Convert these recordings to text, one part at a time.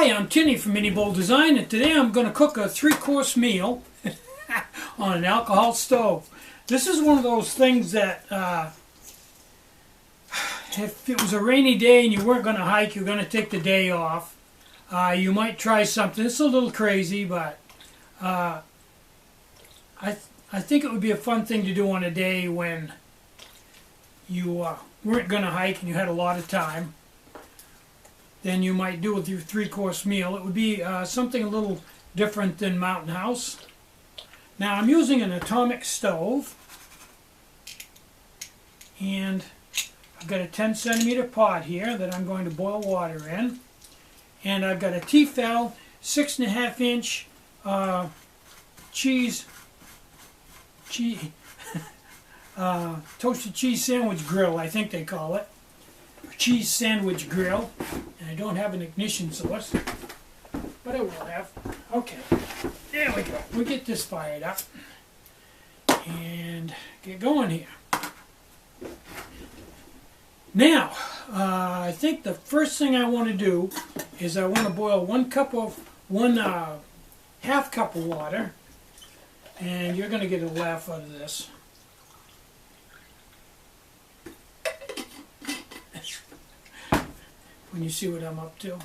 Hi, I'm Tinny from Mini Bowl Design, and today I'm going to cook a 3-course meal on an alcohol stove. This is one of those things that if it was a rainy day and you weren't going to hike, you're going to take the day off, you might try something. It's a little crazy, but I think it would be a fun thing to do on a day when you weren't going to hike and you had a lot of time. Then you might do with your 3-course meal. It would be something a little different than Mountain House. Now I'm using an atomic stove, and I've got a 10-centimeter pot here that I'm going to boil water in, and I've got a Tefal 6.5-inch toasted cheese sandwich grill, I think they call it. Cheese sandwich grill, and I don't have an ignition source, but I will have. Okay, there we go. We get this fired up and get going here. Now, I think the first thing I want to do is I want to boil one half cup of water, and you're going to get a laugh out of this. When you see what I'm up to.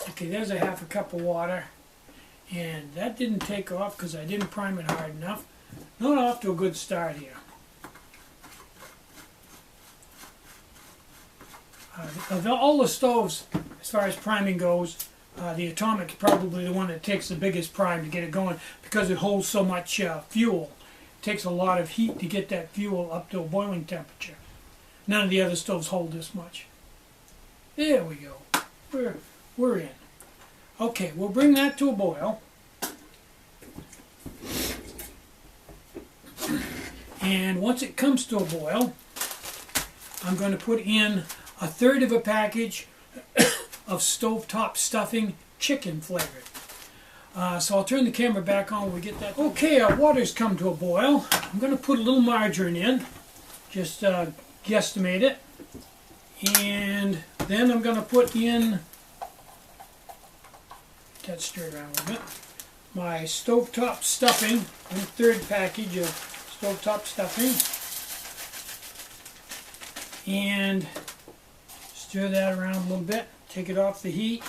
Okay, there's a half a cup of water, and that didn't take off because I didn't prime it hard enough. Not off to a good start here. Of all the stoves, as far as priming goes, the Atomic is probably the one that takes the biggest prime to get it going because it holds so much fuel. It takes a lot of heat to get that fuel up to a boiling temperature. None of the other stoves hold this much. There we go. We're in. Okay, we'll bring that to a boil. And once it comes to a boil, I'm going to put in 1/3 of a package of stovetop stuffing, chicken flavored. So I'll turn the camera back on when we get that. Okay, our water's come to a boil. I'm going to put a little margarine in. Just guesstimate it. And then I'm going to put in, that stirred around a little bit, my stovetop stuffing, 1/3 package of stovetop stuffing, and stir that around a little bit, take it off the heat,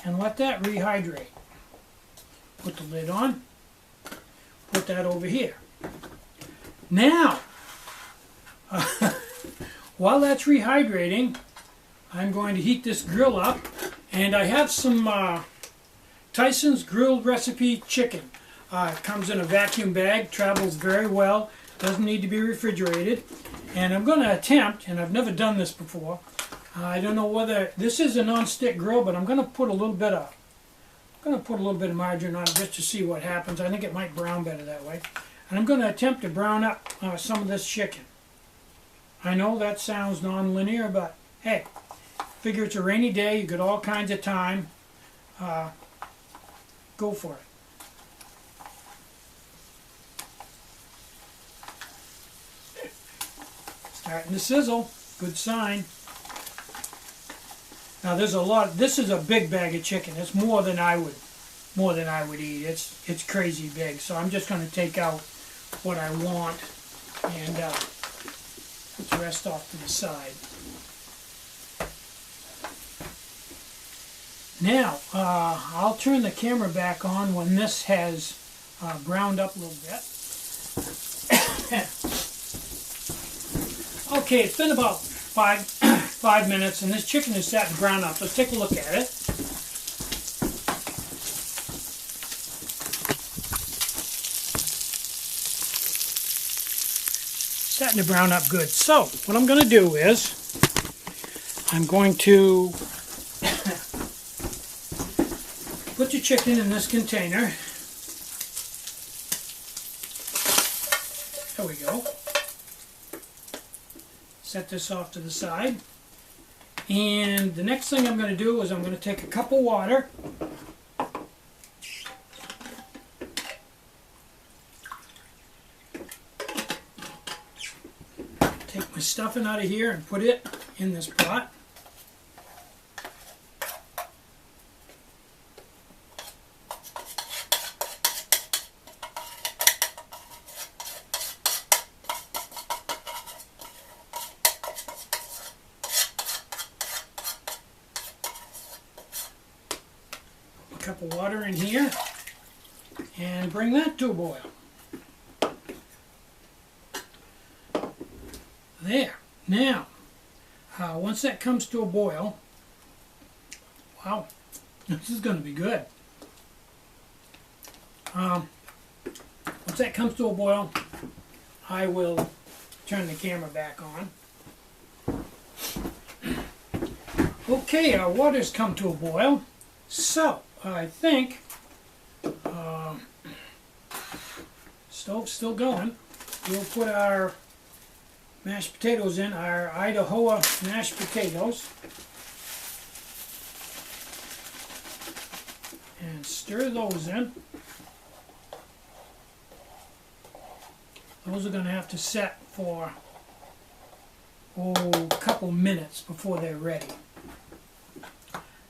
and let that rehydrate. Put the lid on, put that over here. Now, while that's rehydrating, I'm going to heat this grill up, and I have some Tyson's grilled recipe chicken. It comes in a vacuum bag, travels very well, doesn't need to be refrigerated, and I'm going to attempt, and I've never done this before, I don't know whether, this is a non-stick grill, but I'm going to put a little bit of margarine on it just to see what happens. I think it might brown better that way. And I'm going to attempt to brown up some of this chicken. I know that sounds non-linear, but hey, figure it's a rainy day, you got all kinds of time. Go for it. Starting to sizzle, good sign. Now there's a lot. This is a big bag of chicken. It's more than I would eat. It's crazy big. So I'm just going to take out what I want and put the rest off to the side. Now I'll turn the camera back on when this has browned up a little bit. Okay, it's been about five minutes, and this chicken is starting to brown up. Let's take a look at it. Starting to brown up good. So what I'm going to do is I'm going to put your chicken in this container. There we go. Set this off to the side. And the next thing I'm going to do is I'm going to take a cup of water. stuffing out of here and put it in this pot. A cup of water in here and bring that to a boil. There. Now, once that comes to a boil, wow, this is going to be good. Once that comes to a boil, I will turn the camera back on. Okay, our water's come to a boil, so I think stove's still going. We'll put our mashed potatoes in, our Idaho mashed potatoes, and stir those in. Those are going to have to set for a couple minutes before they're ready.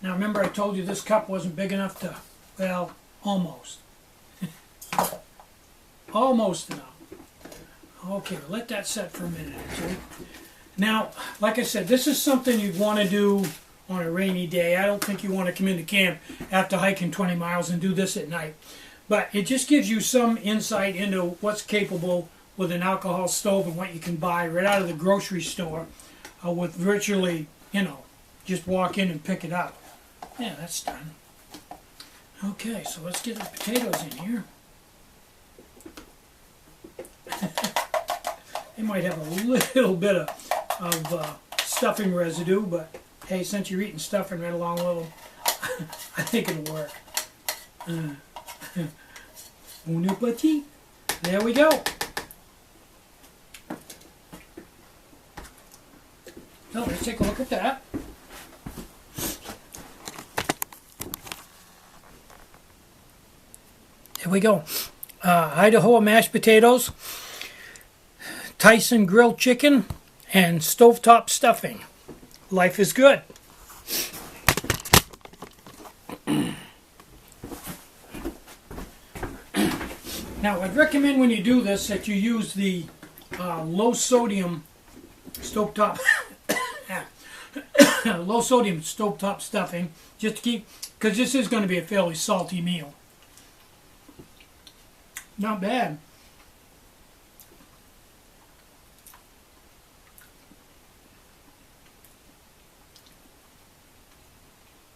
Now remember I told you this cup wasn't big enough to, well, almost. Almost enough. Okay, let that set for a minute or two. Now, like I said, this is something you'd want to do on a rainy day. I don't think you want to come into camp after hiking 20 miles and do this at night. But it just gives you some insight into what's capable with an alcohol stove and what you can buy right out of the grocery store with virtually, just walk in and pick it up. Yeah, that's done. Okay, so let's get the potatoes in here. They might have a little bit of stuffing residue, but hey, since you're eating stuffing right along with them, I think it'll work. Bon appetit. There we go. So let's take a look at that. There we go. Idaho mashed potatoes, Tyson grilled chicken, and stovetop stuffing. Life is good. Now, I'd recommend when you do this that you use the low sodium stovetop stuffing, just to keep, because this is going to be a fairly salty meal. Not bad.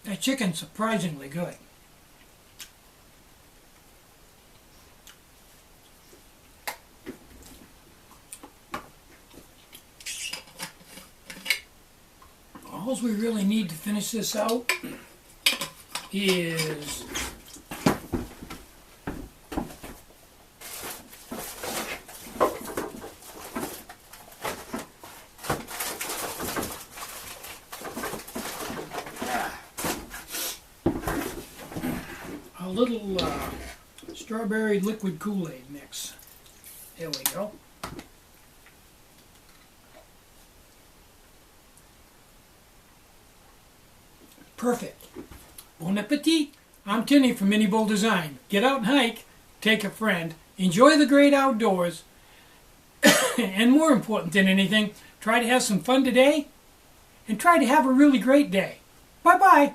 That chicken's surprisingly good. All we really need to finish this out is a little strawberry liquid Kool-Aid mix. There we go. Perfect. Bon appetit. I'm Tinny from Mini Bull Design. Get out and hike, take a friend, enjoy the great outdoors, and more important than anything, try to have some fun today and try to have a really great day. Bye-bye.